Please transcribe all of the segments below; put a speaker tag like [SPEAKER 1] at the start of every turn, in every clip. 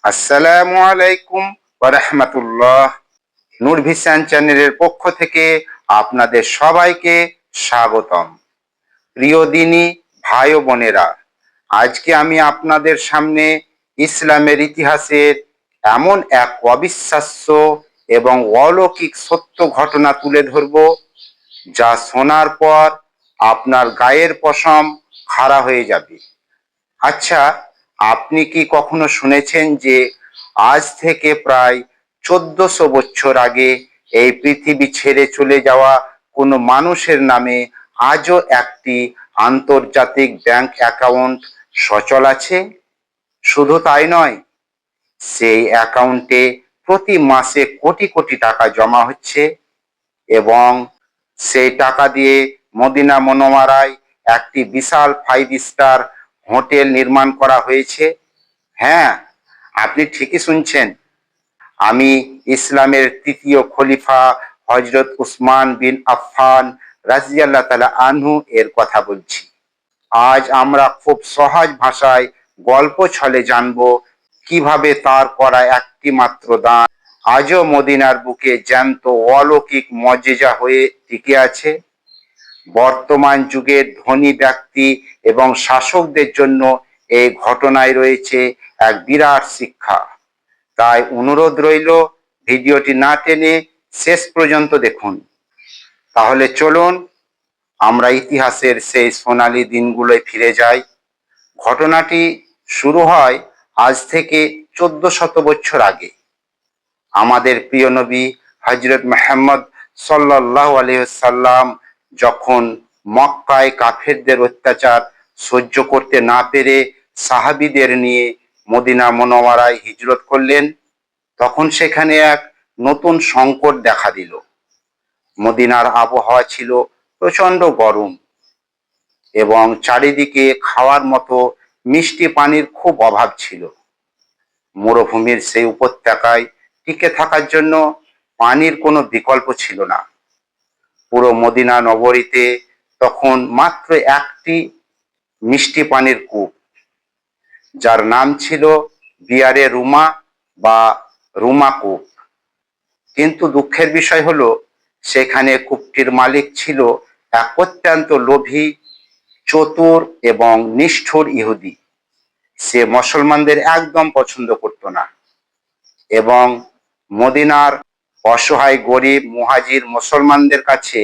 [SPEAKER 1] আসসালামু আলাইকুম ওয়া রাহমাতুল্লাহ। নূর ভিশন চ্যানেলের পক্ষ থেকে আপনাদের সবাইকে স্বাগতম। প্রিয় দিনী ভাই ও বোনেরা, আজকে আমি আপনাদের সামনে ইসলামের ইতিহাসের এমন এক অবিশ্বাস্য এবং অলৌকিক সত্য ঘটনা তুলে ধরব, যা শোনার পর আপনার গায়ের পশম খাড়া হয়ে যাবে। আচ্ছা, আপনি কি কখনো শুনেছেন যে আজ থেকে প্রায় 1400 বছর আগে এই পৃথিবী ছেড়ে চলে যাওয়া কোনো মানুষের নামে আজও একটি আন্তর্জাতিক ব্যাংক অ্যাকাউন্ট সচল আছে? শুধু তাই নয়, সেই অ্যাকাউন্টে প্রতি মাসে কোটি কোটি টাকা জমা হচ্ছে এবং সেই টাকা দিয়ে মদিনা মনোয়ারায় একটি বিশাল 5 স্টার হোটেল নির্মাণ করা হয়েছে। হ্যাঁ, আপনি ঠিকই শুনছেন। আমি ইসলামের তৃতীয় খলিফা হযরত উসমান বিন আফফান রাদিয়াল্লাহু তাআলা আনহু এর কথা বলছি। আজ আমরা খুব সহজ ভাষায় গল্প ছলে জানব কিভাবে তার করা একটি মাত্র দান আজও মদিনার বুকে জ্যান্ত অলৌকিক মজেজা হয়ে টিকে আছে। বর্তমান যুগের ধনী ব্যক্তি এবং শাসকদের জন্য এই ঘটনায় রয়েছে এক বিরাট শিক্ষা। তাই অনুরোধ রইল, ভিডিওটি না টেনে শেষ পর্যন্ত দেখুন। তাহলে চলুন আমরা ইতিহাসের সেই সোনালী দিনগুলোয় ফিরে যাই। ঘটনাটি শুরু হয় আজ থেকে 1400 বছর আগে। আমাদের প্রিয় নবী হযরত মুহাম্মদ সাল্লাল্লাহু আলাইহি ওয়াসাল্লাম যখন মক্কায় কাফেরদের অত্যাচার সহ্য করতে না পেরে সাহাবীদের নিয়ে মদিনা মুনাওয়ারায় হিজরত করলেন, তখন সেখানে এক নতুন সংকট দেখা দিল। মদিনার আবহাওয়া ছিল প্রচন্ড গরম এবং চারিদিকে খাওয়ার মতো মিষ্টি পানির খুব অভাব ছিল। মরুভূমির সেই উপত্যকায় টিকে থাকার জন্য পানির কোনো বিকল্প ছিল না। পুরো মদিনা নগরীতে তখন মাত্র একটি মিষ্টি পানির কূপ, যার নাম ছিল বিয়ারে রুমা বা রুমা কূপ। কিন্তু দুঃখের বিষয় হলো, সেখানে কূপটির মালিক ছিল এক অত্যন্ত লোভী, চতুর এবং নিষ্ঠুর ইহুদি। সে মুসলমানদের একদম পছন্দ করত না এবং মদিনার অসহায় গরিব মুহাজির মুসলমানদের কাছে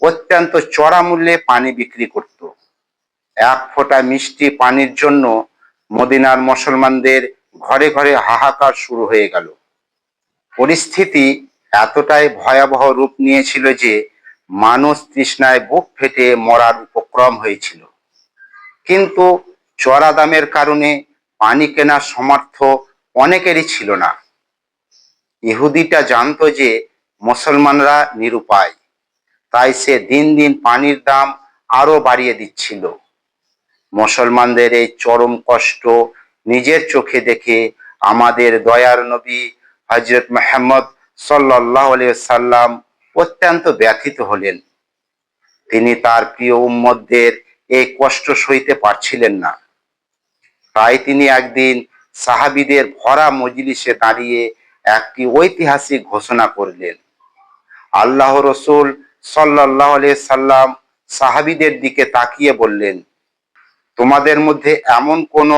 [SPEAKER 1] অত্যন্ত চড়া মূল্যে পানি বিক্রি করত। এক ফোঁটা মিষ্টি পানির জন্য মদিনার মুসলমানদের ঘরে ঘরে হাহাকার শুরু হয়ে গেল। পরিস্থিতি এতটাই ভয়াবহ রূপ নিয়েছিল যে মানুষ তৃষ্ণায় বুক ফেটে মরার উপক্রম হয়েছিল। কিন্তু চড়া দামের কারণে পানি কেনার সামর্থ্য অনেকেরই ছিল না। ইহুদিটা জানতো যে মুসলমানরা নিরুপায়, তাই সে দিন দিন পানির দাম আরো বাড়িয়ে দিচ্ছিল। মুসলমানদের এই চরম কষ্ট নিজের চোখে দেখে আমাদের দয়ার নবী হযরত মুহাম্মদ সাল্লাল্লাহু আলাইহি ওয়াসাল্লাম অত্যন্ত ব্যথিত হলেন। তিনি তার প্রিয় উম্মতদের এই কষ্ট সইতে পারছিলেন না। তাই তিনি একদিন সাহাবীদের ভরা মজলিসে দাঁড়িয়ে একটি ঐতিহাসিক ঘোষণা করলেন। আল্লাহ রসুল সাল্লাল্লাহু আলাইহি সাল্লাম সাহাবীদের দিকে তাকিয়ে বললেন, তোমাদের মধ্যে এমন কোন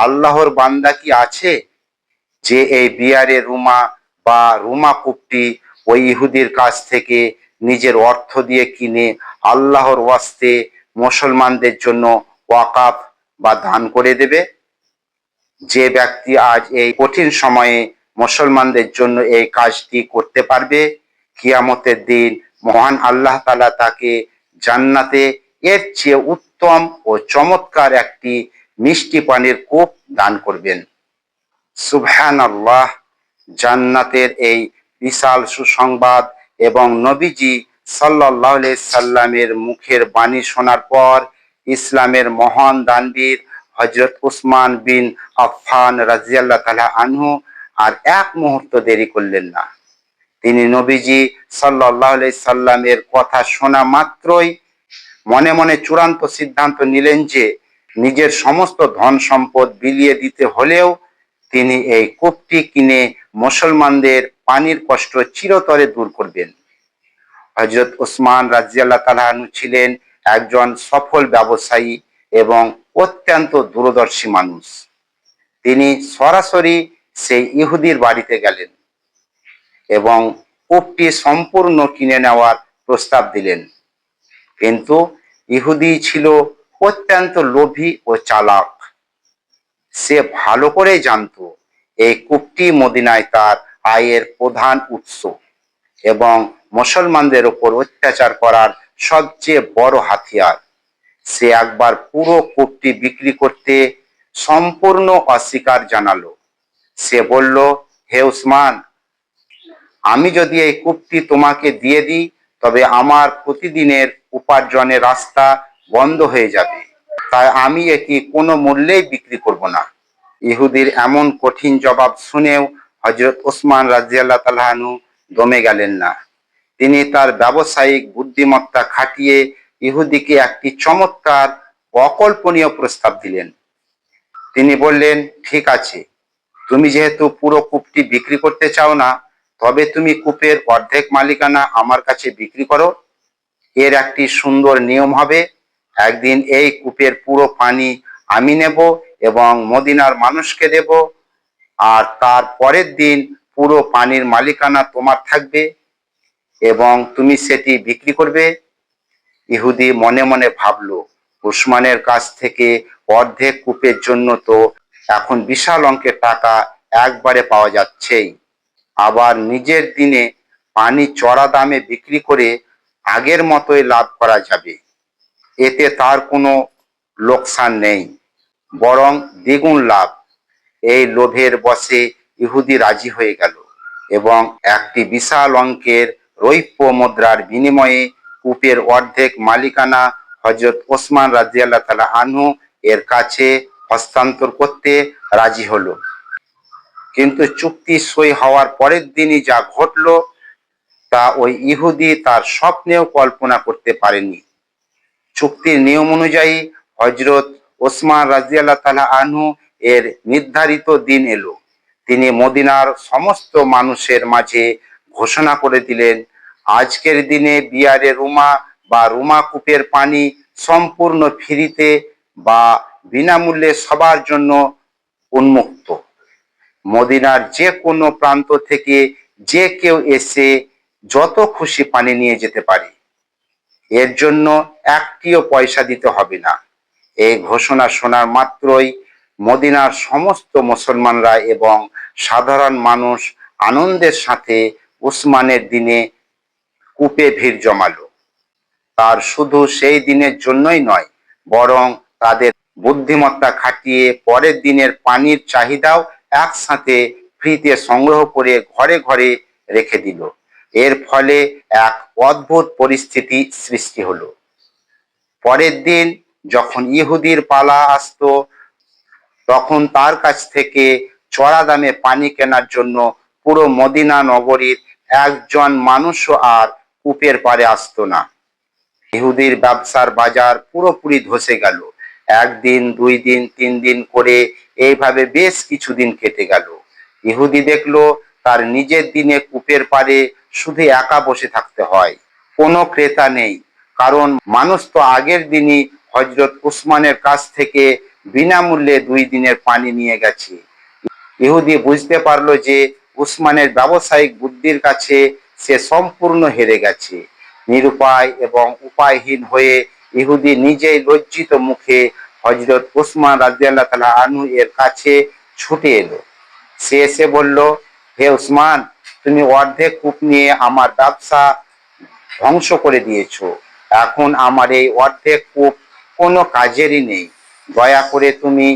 [SPEAKER 1] আল্লাহর বান্দা কি আছে যে এই বিয়ারে রুমা বা রুমা কূপটি ওই ইহুদির কাছ থেকে নিজের অর্থ দিয়ে কিনে আল্লাহর ওয়াস্তে মুসলমানদের জন্য ওয়াকাফ বা দান করে দেবে? যে ব্যক্তি আজ এই কঠিন সময়ে মুসলমানদের জন্য এই কাজটি করতে পারবে, কিয়ামতের দিন মহান আল্লাহ তাআলা তাকে জান্নাতে এর চেয়ে উত্তম ও চমৎকার একটি মিষ্টি পানির কূপ দান করবেন। সুবহানাল্লাহ! জান্নাতের এই বিশাল সুসংবাদ এবং নবীজি সাল্লাল্লাহু আলাইহি সাল্লামের মুখের বাণী শোনার পর ইসলামের মহান দানবীর হযরত উসমান বিন আফফান রাদিয়াল্লাহু তাআলা আনহু আর এক মুহূর্ত দেরি করলেন না। তিনি নবীজি সাল্লাল্লাহু আলাইহি সাল্লামের কথা শোনা মাত্রই মনে মনে চূড়ান্ত সিদ্ধান্ত নিলেন যে নিজের সমস্ত ধন সম্পদ বিলিয়ে দিতে হলেও তিনি এই কূপটি কিনে মুসলমানদের পানির কষ্ট চিরতরে দূর করবেন। হযরত ওসমান রাদিয়াল্লাহু তাআলা আনহু ছিলেন একজন সফল ব্যবসায়ী এবং অত্যন্ত দূরদর্শী মানুষ। তিনি সরাসরি সেই ইহুদির বাড়িতে গেলেন এবং কূপটি সম্পূর্ণ কিনে নেওয়ার প্রস্তাব দিলেন। কিন্তু ইহুদি ছিল অত্যন্ত লোভী ও চালাক। সে ভালো করে জানতো এই কূপটি মদিনায় তার আয়ের প্রধান উৎস এবং মুসলমানদের উপর অত্যাচার করার সবচেয়ে বড় হাতিয়ার। সে একবার পুরো কূপটি বিক্রি করতে সম্পূর্ণ অস্বীকার জানালো। সে বলল, হে উসমান, আমি যদি এই কূপটি তোমাকে দিয়ে দিই তবে আমার প্রতিদিনের উপার্জনের রাস্তা বন্ধ হয়ে যাবে, তাই আমি এটি কোনো মূল্যেই বিক্রি করব না। ইহুদির এমন কঠিন জবাব শুনেও হযরত ওসমান রাদিয়াল্লাহু তাআলা আনহু দমে গেলেন না। তিনি তার ব্যবসায়িক বুদ্ধিমত্তা খাটিয়ে ইহুদিকে একটি চমৎকার অকল্পনীয় প্রস্তাব দিলেন। তিনি বললেন, ঠিক আছে, তুমি যেহেতু পুরো কূপটি বিক্রি করতে চাও না, তবে তুমি কূপের অর্ধেক মালিকানা আমার কাছে বিক্রি করো। এর একটি সুন্দর নিয়ম হবে, একদিন এই কূপের পুরো পানি আমি নেব এবং মদিনার মানুষকে দেব, আর তার পরের দিন পুরো পানির মালিকানা তোমার থাকবে এবং তুমি সেটি বিক্রি করবে। ইহুদি মনে মনে ভাবল, উসমানের কাছ থেকে অর্ধেক কূপের জন্য তো এখন বিশাল অঙ্কের টাকা একবারে পাওয়া যাচ্ছেই, আবার নিজের দিনে পানি চড়া দামে বিক্রি করে আগের মতোই লাভ করা যাবে। এতে তার কোনো লোকসান নেই, বরং দ্বিগুণ লাভ। এই লোভের বশে ইহুদি রাজি হয়ে গেল এবং একটি বিশাল অঙ্কের রৌপ্য মুদ্রার বিনিময়ে কূপের অর্ধেক মালিকানা হযরত ওসমান রাদিয়াল্লাহু তাআলা আনহু এর কাছে হস্তান্তর করতে রাজি হলো। কিন্তু চুক্তি সই হওয়ার পরের দিনই যা ঘটল তা ওই ইহুদি তার স্বপ্নেও কল্পনা করতে পারেনি। চুক্তির নিয়ম অনুযায়ী হযরত ওসমান রাদিয়াল্লাহু তাআলা আনহু এর নির্ধারিত দিন এলো। তিনি মদিনার সমস্ত মানুষের মাঝে ঘোষণা করে দিলেন, আজকের দিনে বিয়ারে রুমা বা রুমা কূপের পানি সম্পূর্ণ ফ্রিতে বা বিনামূল্যে সবার জন্য উন্মুক্ত। মদিনার যে কোনো প্রান্ত থেকে যে কেউ এসে যত খুশি পানি নিয়ে যেতে পারে, এর জন্য একটিও পয়সা দিতে হবে না। এই ঘোষণা শোনার মাত্রই মদিনার সমস্ত মুসলমানরা এবং সাধারণ মানুষ আনন্দের সাথে উসমানের দিনে কূপে ভিড় জমালো। তার শুধু সেই দিনের জন্যই নয়, বরং তাদের বুদ্ধিমত্তা খাটিয়ে পরের দিনের পানির চাহিদাও একসাথে ফ্রিতে সংগ্রহ করে ঘরে ঘরে রেখে দিল। এর ফলে এক অদ্ভুত পরিস্থিতি সৃষ্টি হলো। পরের দিন যখন ইহুদির পালা আসতো, তখন তার কাছ থেকে চড়া দামে পানি কেনার জন্য পুরো মদিনা নগরীর একজন মানুষও আর কূপের পাড়ে আসতো না। ইহুদির ব্যবসার বাজার পুরোপুরি ধসে গেল। একদিন, 2 দিন, 3 দিন করে এইভাবে বেশ কিছুদিন কেটে গেল। ইহুদি দেখলো তার নিজের দিনে কূপের পাড়ে শুধু একা বসে থাকতে হয়, কোনো ক্রেতা নেই, কারণ মানুষ তো আগের দিনই হযরত উসমানের কাছ থেকে বিনামূল্যে 2 দিনের পানি নিয়ে গেছে। ইহুদি বুঝতে পারলো যে উসমানের ব্যবসায়িক বুদ্ধির কাছে সে সম্পূর্ণ হেরে গেছে। নিরুপায় এবং উপায়হীন হয়ে ইহুদি নিজেই লজ্জিত মুখে হযরত উসমান রাদিয়াল্লাহু তাআলা আনহু এর কাছে ছুটে এলো। সে এসে বলল, হে উসমান, তুমি অর্ধেক কূপ নিয়ে আমার ব্যবসা ধ্বংস করে দিয়েছো। এখন আমার এই অর্ধেক কূপ কোনো কাজেরই নেই। দয়া করে তুমি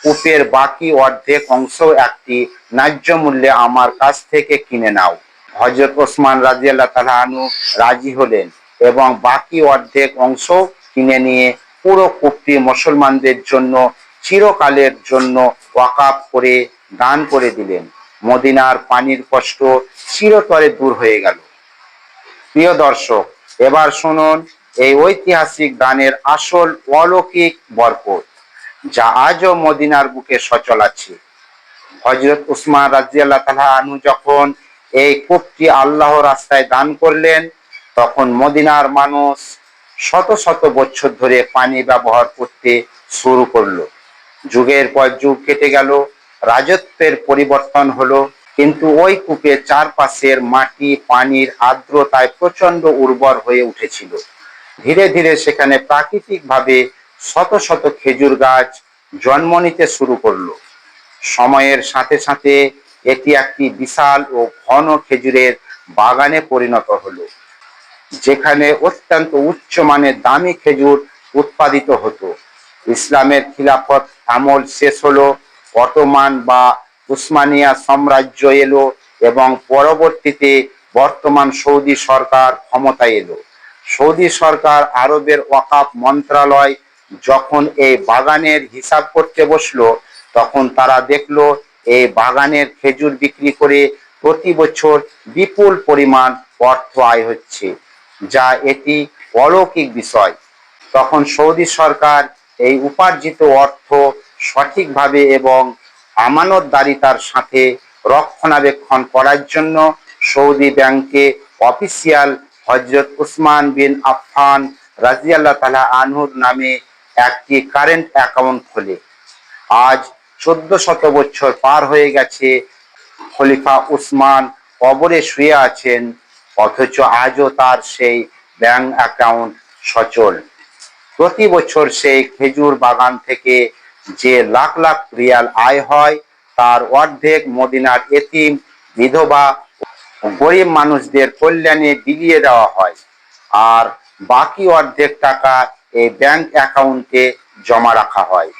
[SPEAKER 1] কূপের বাকি অর্ধেক অংশ একটি ন্যায্য মূল্যে আমার কাছ থেকে কিনে নাও। হযরত ওসমান রাদিয়াল্লাহু তাআলা আনহু রাজি হলেন এবং বাকি অর্ধেক অংশ কিনে নিয়ে পুরো কূপটি মুসলমানদের জন্য চিরকালের জন্য ওয়াকাফ করে দান করে দিলেন। মদিনার পানির কষ্ট চিরতরে দূর হয়ে গেল। প্রিয় দর্শক, এবার শুনুন এই ঐতিহাসিক দানের আসল অলৌকিক বরকত, যা আজও মদিনার বুকে সচল আছে। হযরত উসমান রাদিয়াল্লাহু তাআলা আনহু যখন এই কূপটি আল্লাহর রাস্তায় দান করলেন, তখন মদিনার মানুষ শত শত বছর ধরে পানি ব্যবহার করতে শুরু করলো। যুগের পর যুগ কেটে গেল, রাজত্বের পরিবর্তন হলো, কিন্তু ওই কূপের চারপাশের মাটি পানির আর্দ্রতায় প্রচন্ড উর্বর হয়ে উঠেছিল। ধীরে ধীরে সেখানে প্রাকৃতিকভাবে শত শত খেজুর গাছ জন্ম নিতে শুরু করলো। সময়ের সাথে সাথে এটি একটি বিশাল ও ঘন খেজুরের বাগানে পরিণত হলো, যেখানে অত্যন্ত উচ্চমানের দামি খেজুর উৎপাদিত হতো। ইসলামের খিলাফত আমল শেষ হলো, অটোমান বা উসমানিয়া সাম্রাজ্য এলো এবং পরবর্তীতে বর্তমান সৌদি সরকার ক্ষমতায় এলো। সৌদি সরকার আরবের ওয়াকাফ মন্ত্রণালয় যখন এই বাগানের হিসাব করতে বসলো, তখন তারা দেখলো এই বাগানের খেজুর বিক্রি করে প্রতি বছর বিপুল পরিমাণ অর্থ আয় হচ্ছে, যা এটি অলৌকিক বিষয়। তখন সৌদি সরকার এই উপার্জিত অর্থ সঠিকভাবে এবং আমানতদারিতার সাথে রক্ষণাবেক্ষণ করার জন্য সৌদি ব্যাংকে অফিসিয়াল হযরত উসমান বিন আফফান রাদিয়াল্লাহু তাআলা আনহুর নামে একটি কারেন্ট অ্যাকাউন্ট খোলে। আজ 1400 বছর পার হয়ে গেছে, খলিফা উসমান কবরে শুয়ে আছেন, অথচ আজও তার সেই ব্যাংক অ্যাকাউন্ট সচল। প্রতি বছর সেই খেজুর বাগান থেকে যে লাখ লাখ রিয়াল আয় হয়, তার অর্ধেক মদিনার এতিম, বিধবা, গরিব মানুষদের কল্যাণে বিলিয়ে দেওয়া হয়, আর বাকি অর্ধেক টাকা এই ব্যাংক অ্যাকাউন্টে জমা রাখা হয়।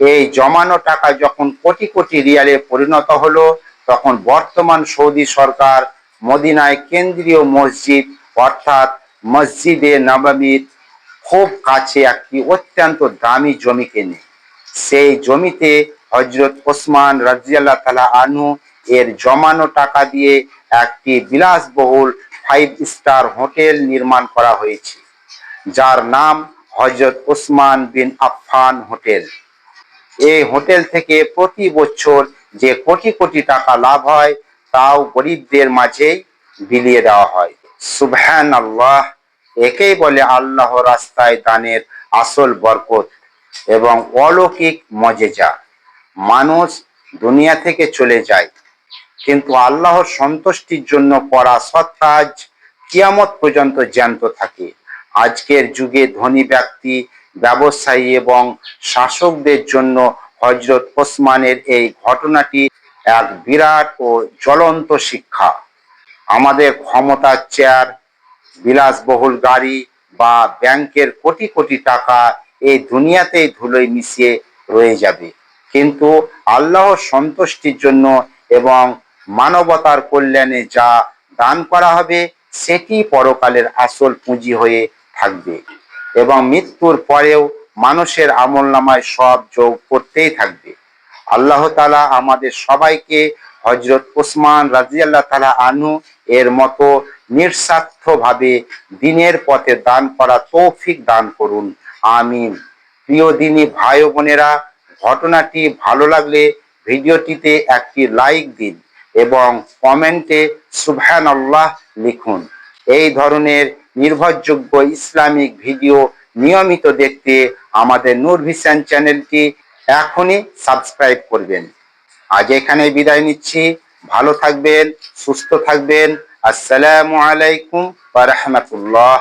[SPEAKER 1] এই জমানো টাকা যখন কোটি কোটি রিয়ালে পরিণত হলো, তখন বর্তমান সৌদি সরকার মদিনায় কেন্দ্রীয় মসজিদ অর্থাৎ মসজিদে নববীর খুব কাছে একটি অত্যন্ত দামি জমি কেনে। সেই জমিতে হযরত ওসমান রাদিয়াল্লাহু তাআলা আনহু এর জমানো টাকা দিয়ে একটি বিলাসবহুল 5 স্টার হোটেল নির্মাণ করা হয়েছে, যার নাম হযরত ওসমান বিন আফফান হোটেল। এই হোটেল থেকে প্রতি বছর যে কোটি কোটি টাকা লাভ হয়, তাও গরিবদের মাঝেই বিলিয়ে দেওয়া হয়। সুবহানাল্লাহ, একেই বলে আল্লাহর রাস্তায় দানের আসল বরকত এবং অলৌকিক মজেজা। মানুষ দুনিয়া থেকে চলে যায়, কিন্তু আল্লাহর সন্তুষ্টির জন্য করা সৎ কাজ কিয়ামত পর্যন্ত জ্যান্ত থাকে। আজকের যুগে ধনী ব্যক্তি, ব্যবসায়ী এবং শাসকদের জন্য হযরত ওসমানের এই ঘটনাটি এক বিরাট ও জ্বলন্ত শিক্ষা। আমাদের ক্ষমতার চেয়ার, বিলাসবহুল গাড়ি বা ব্যাংকের কোটি কোটি টাকা এই দুনিয়াতেই ধুলোয় মিশিয়ে রয়ে যাবে, কিন্তু আল্লাহর সন্তুষ্টির জন্য এবং মানবতার কল্যাণে যা দান করা হবে, সেটি পরকালের আসল পুঁজি হয়ে থাকবে এবং মৃত্যুর পরেও মানুষের আমলনামায় সব যোগ করতেই থাকবে। আল্লাহ তাআলা আমাদের সবাইকে হযরত ওসমান রাদিয়াল্লাহু তাআলা আনহু এর মতো নিঃস্বার্থভাবে দ্বীনের পথে দান করা তৌফিক দান করুন, আমিন। প্রিয় দ্বীনী ভাই ও বোনেরা, ঘটনাটি ভালো লাগলে ভিডিওটিতে একটি লাইক দিন এবং কমেন্টে সুবহানাল্লাহ লিখুন। এই ধরনের নির্ভরযোগ্য ইসলামিক ভিডিও নিয়মিত দেখতে আমাদের নূর ভিশন চ্যানেলটি এখনই সাবস্ক্রাইব করবেন। আজ এখানে বিদায় নিচ্ছি। ভালো থাকবেন, সুস্থ থাকবেন। আসসালামু আলাইকুম ওয়া রাহমাতুল্লাহ।